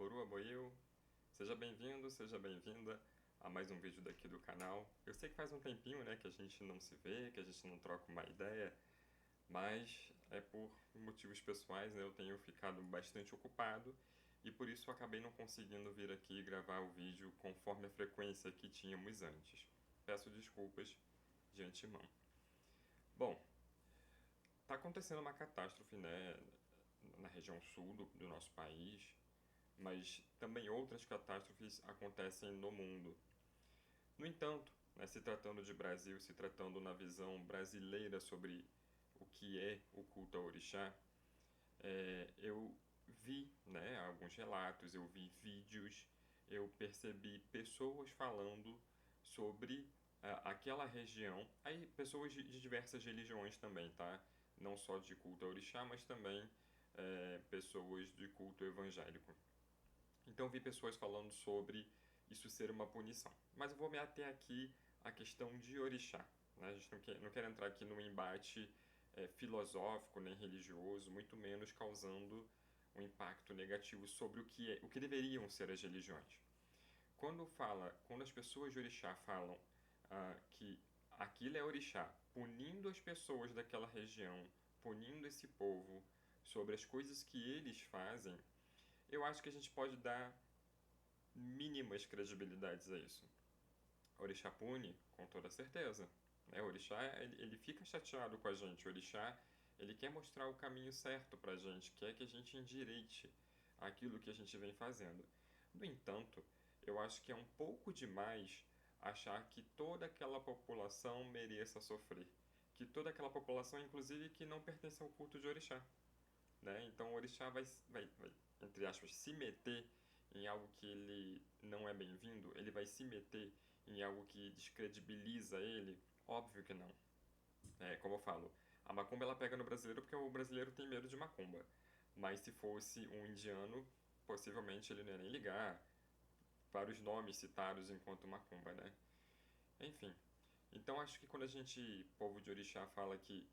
Aboru, Aboiu, seja bem-vindo, seja bem-vinda a mais um vídeo daqui do canal. Eu sei que faz um tempinho, né, que a gente não se vê, que a gente não troca uma ideia, mas é por motivos pessoais, né, eu tenho ficado bastante ocupado e por isso eu acabei não conseguindo vir aqui gravar o vídeo conforme a frequência que tínhamos antes. Peço desculpas de antemão. Bom, tá acontecendo uma catástrofe, né, na região sul do nosso país, mas também outras catástrofes acontecem no mundo. No entanto, né, se tratando de Brasil, se tratando na visão brasileira sobre o que é o culto ao orixá, eu vi, né, alguns relatos, eu vi vídeos, eu percebi pessoas falando sobre aquela região, aí pessoas de diversas religiões também, tá? Não só de culto ao orixá, mas também pessoas de culto evangélico. Então vi pessoas falando sobre isso ser uma punição. Mas eu vou me ater aqui à questão de orixá. Né? A gente não quer entrar aqui num embate filosófico nem religioso, muito menos causando um impacto negativo sobre o que deveriam ser as religiões. Quando as pessoas de orixá falam que aquilo é orixá, punindo as pessoas daquela região, punindo esse povo sobre as coisas que eles fazem, eu acho que a gente pode dar mínimas credibilidades a isso. Orixá pune, com toda certeza. Né? O Orixá ele fica chateado com a gente. O Orixá ele quer mostrar o caminho certo para a gente, quer que a gente endireite aquilo que a gente vem fazendo. No entanto, eu acho que é um pouco demais achar que toda aquela população mereça sofrer. Que toda aquela população, inclusive, que não pertence ao culto de Orixá. Né? Então o orixá vai, entre aspas, se meter em algo que ele não é bem-vindo, ele vai se meter em algo que descredibiliza ele? Óbvio que não. Como eu falo, a macumba ela pega no brasileiro porque o brasileiro tem medo de macumba. Mas se fosse um indiano, possivelmente ele não ia nem ligar para os nomes citados enquanto macumba, né? Enfim. Então acho que quando a gente, povo de orixá, fala que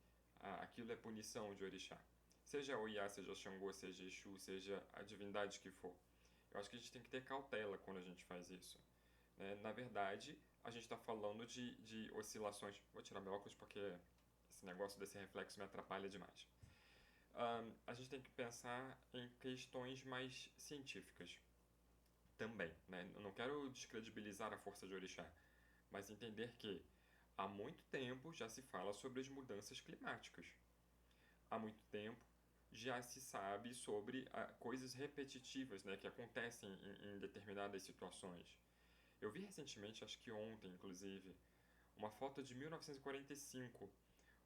aquilo é punição de orixá, seja Oiá, seja Xangô, seja Exu, seja a divindade que for, eu acho que a gente tem que ter cautela quando a gente faz isso. Né? Na verdade, a gente está falando de oscilações. Vou tirar meu óculos porque esse negócio desse reflexo me atrapalha demais. A gente tem que pensar em questões mais científicas também. Né? Eu não quero descredibilizar a força de orixá, mas entender que há muito tempo já se fala sobre as mudanças climáticas. Há muito tempo já se sabe sobre coisas repetitivas, né, que acontecem em determinadas situações. Eu vi recentemente, acho que ontem inclusive, uma foto de 1945,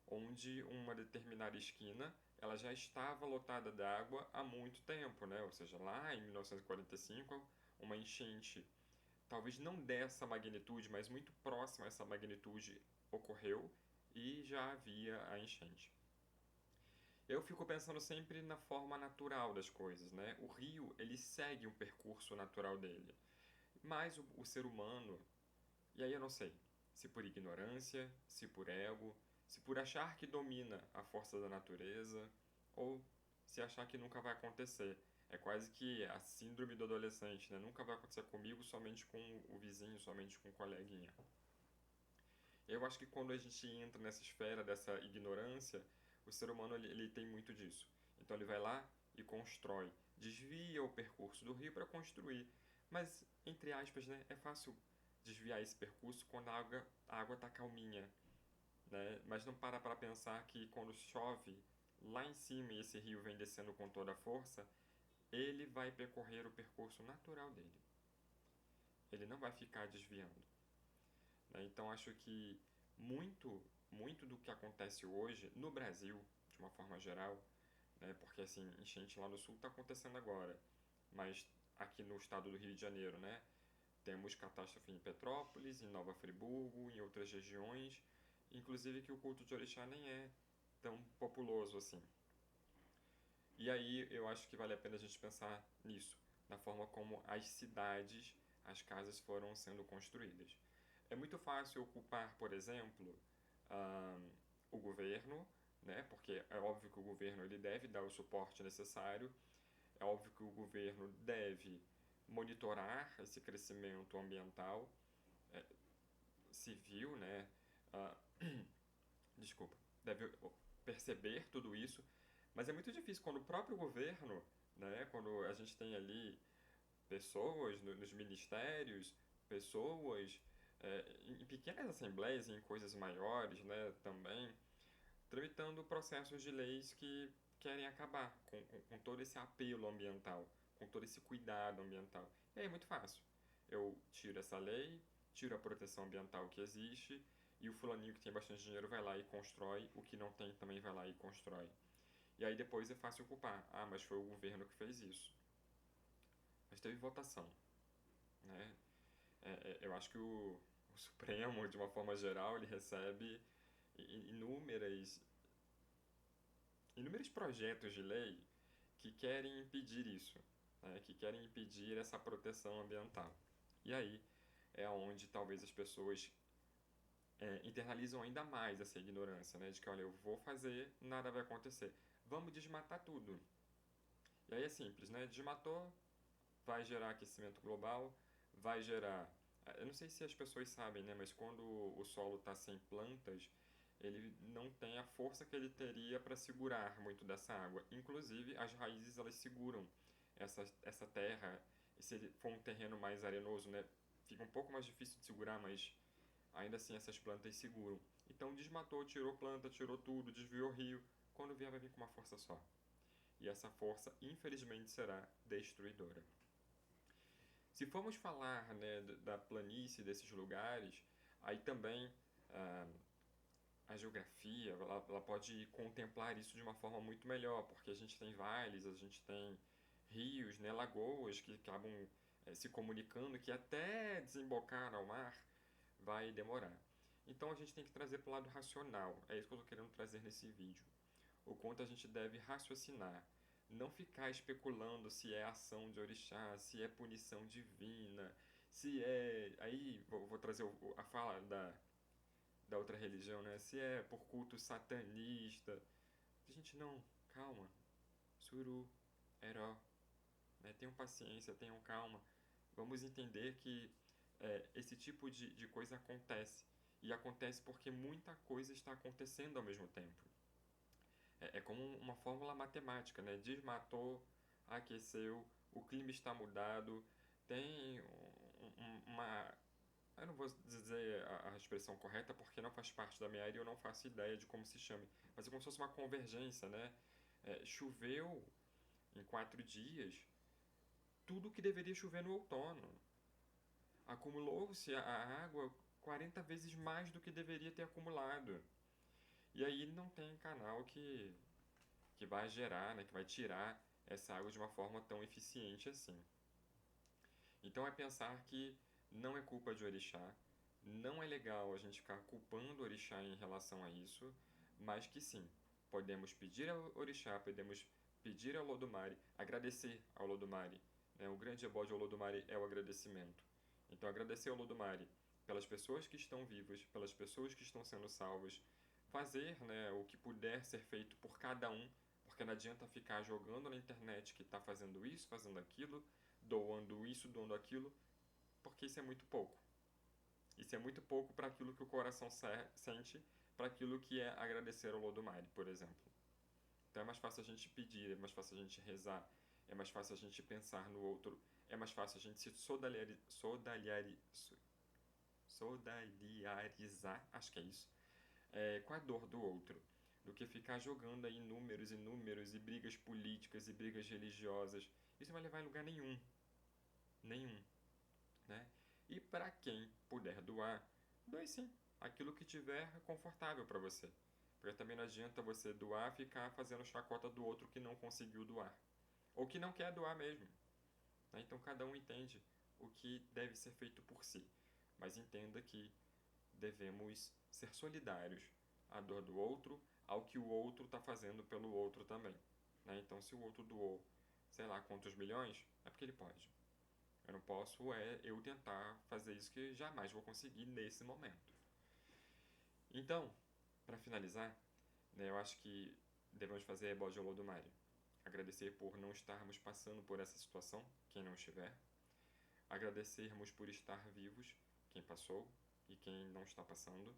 onde uma determinada esquina ela já estava lotada d'água há muito tempo, né? Ou seja, lá em 1945, uma enchente talvez não dessa magnitude, mas muito próxima a essa magnitude ocorreu e já havia a enchente. Eu fico pensando sempre na forma natural das coisas, né? O rio, ele segue um percurso natural dele. Mas o ser humano, e aí eu não sei, se por ignorância, se por ego, se por achar que domina a força da natureza, ou se achar que nunca vai acontecer. É quase que a síndrome do adolescente, né? Nunca vai acontecer comigo, somente com o vizinho, somente com o coleguinha. Eu acho que quando a gente entra nessa esfera dessa ignorância, o ser humano ele tem muito disso. Então ele vai lá e constrói, desvia o percurso do rio para construir. Mas, entre aspas, né, é fácil desviar esse percurso quando a água está calminha. Né? Mas não para pensar que quando chove lá em cima e esse rio vem descendo com toda a força, ele vai percorrer o percurso natural dele. Ele não vai ficar desviando. Né? Então acho que muito do que acontece hoje no Brasil, de uma forma geral, né? Porque assim, enchente lá no sul está acontecendo agora, mas aqui no estado do Rio de Janeiro, né? Temos catástrofe em Petrópolis, em Nova Friburgo, em outras regiões, inclusive que o culto de orixá nem é tão populoso assim. E aí eu acho que vale a pena a gente pensar nisso, na forma como as cidades, as casas foram sendo construídas. É muito fácil culpar, por exemplo, o governo, né? Porque é óbvio que o governo ele deve dar o suporte necessário, é óbvio que o governo deve monitorar esse crescimento ambiental, civil, né? Ah, desculpa, deve perceber tudo isso, mas é muito difícil quando o próprio governo, né, quando a gente tem ali pessoas nos ministérios, pessoas em pequenas assembleias, em coisas maiores, né, também, tramitando processos de leis que querem acabar com todo esse apelo ambiental, com todo esse cuidado ambiental. E aí é muito fácil. Eu tiro essa lei, tiro a proteção ambiental que existe, e o fulaninho que tem bastante dinheiro vai lá e constrói, o que não tem também vai lá e constrói. E aí depois é fácil culpar. Ah, mas foi o governo que fez isso. Mas teve votação, né? Eu acho que o Supremo, de uma forma geral, ele recebe inúmeras, inúmeros projetos de lei que querem impedir isso, né? Que querem impedir essa proteção ambiental. E aí é onde talvez as pessoas internalizam ainda mais essa ignorância, né? De que, olha, eu vou fazer, nada vai acontecer. Vamos desmatar tudo. E aí é simples, né? Desmatou, vai gerar aquecimento global, vai gerar. Eu não sei se as pessoas sabem, né? Mas quando o solo está sem plantas, ele não tem a força que ele teria para segurar muito dessa água. Inclusive, as raízes elas seguram essa terra. E se ele for um terreno mais arenoso, né? Fica um pouco mais difícil de segurar, mas ainda assim essas plantas seguram. Então desmatou, tirou planta, tirou tudo, desviou o rio. Quando vier, vai vir com uma força só. E essa força, infelizmente, será destruidora. Se formos falar, né, da planície desses lugares, aí também ah, a geografia ela pode contemplar isso de uma forma muito melhor, porque a gente tem vales, a gente tem rios, né, lagoas que acabam se comunicando, que até desembocar ao mar vai demorar. Então a gente tem que trazer para o lado racional, é isso que eu estou querendo trazer nesse vídeo. O quanto a gente deve raciocinar, não ficar especulando se é ação de orixá, se é punição divina, se é. Aí vou trazer a fala da outra religião, né? Se é por culto satanista. Gente, não, calma. Suru, Heró, né? Tenham paciência, tenham calma. Vamos entender que esse tipo de coisa acontece. E acontece porque muita coisa está acontecendo ao mesmo tempo. É como uma fórmula matemática, né? Desmatou, aqueceu, o clima está mudado, tem uma. Eu não vou dizer a expressão correta porque não faz parte da minha área e eu não faço ideia de como se chame, mas é como se fosse uma convergência, né? Choveu em 4 dias tudo que deveria chover no outono. Acumulou-se a água 40 vezes mais do que deveria ter acumulado. E aí não tem canal que vai gerar, né, que vai tirar essa água de uma forma tão eficiente assim. Então é pensar que não é culpa de orixá, não é legal a gente ficar culpando o orixá em relação a isso, mas que sim, podemos pedir ao orixá, podemos pedir ao Lodumare, agradecer ao Lodumare. Né? O grande ebó de Olodumare é o agradecimento. Então agradecer ao Lodumare pelas pessoas que estão vivas, pelas pessoas que estão sendo salvas, fazer, né, o que puder ser feito por cada um, porque não adianta ficar jogando na internet que está fazendo isso, fazendo aquilo, doando isso, doando aquilo, porque isso é muito pouco. Isso é muito pouco para aquilo que o coração sente, para aquilo que é agradecer ao Lodumare, por exemplo. Então é mais fácil a gente pedir, é mais fácil a gente rezar, é mais fácil a gente pensar no outro, é mais fácil a gente se solidarizar, acho que é isso, com a dor do outro, do que ficar jogando aí números e números e brigas políticas e brigas religiosas. Isso não vai levar a lugar nenhum. Nenhum. Né? E para quem puder doar, doe sim. Aquilo que tiver confortável para você. Porque também não adianta você doar e ficar fazendo chacota do outro que não conseguiu doar. Ou que não quer doar mesmo. Né? Então cada um entende o que deve ser feito por si. Mas entenda que devemos ser solidários à dor do outro, ao que o outro está fazendo pelo outro também. Né? Então, se o outro doou, sei lá quantos milhões, é porque ele pode. Eu não posso eu tentar fazer isso que jamais vou conseguir nesse momento. Então, para finalizar, né, eu acho que devemos fazer ebó de Olodumare. Agradecer por não estarmos passando por essa situação, quem não estiver. agradecermos por estar vivos, quem passou e quem não está passando,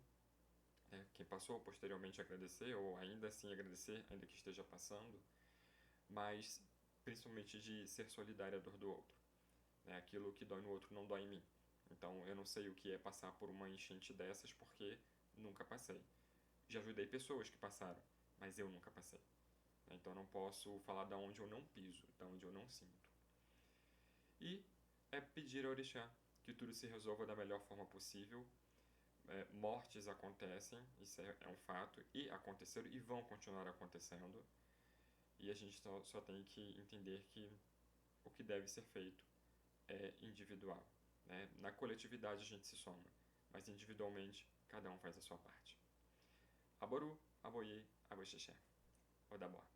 quem passou posteriormente agradecer, ou ainda assim agradecer, ainda que esteja passando, mas principalmente de ser solidário à dor do outro. Aquilo que dói no outro não dói em mim. Então eu não sei o que é passar por uma enchente dessas porque nunca passei. Já ajudei pessoas que passaram, mas eu nunca passei. Então eu não posso falar da onde eu não piso, da onde eu não sinto. E é pedir ao orixá que tudo se resolva da melhor forma possível. Mortes acontecem, isso é um fato, e aconteceram e vão continuar acontecendo. E a gente só tem que entender que o que deve ser feito é individual. Na coletividade a gente se soma, mas individualmente cada um faz a sua parte. Aboru, aboye, aboxexé. Odaboa.